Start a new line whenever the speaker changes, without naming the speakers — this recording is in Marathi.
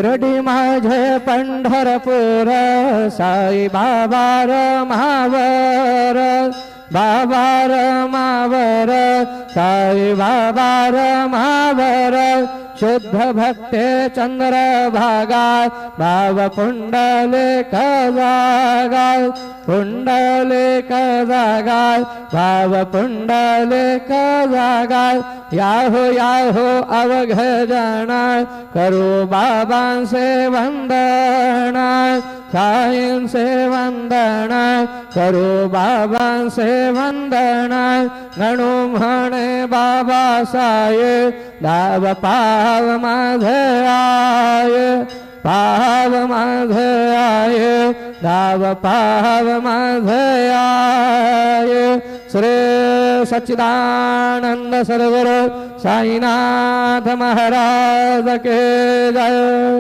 शिरडी माझे पंढरपूर साई बाबा रमावर बाबा रमावर साई बाबा रमावर शुद्ध भक्ते चंद्र भागा भाव पुंडलिक जागा पुंडलिक जागा भाव पुंडलिक जागा याहो याहो अवघ जन करू बाबांचे वंदना साईंचे वंदना करू बाबांचे वंदना गणू म्हणे बाबा साये दाव पाव माझे आये पाव माझे आये दाव पाव माझे आये श्री सच्चिदानंद सद्गुरु साईनाथ महाराज के जय।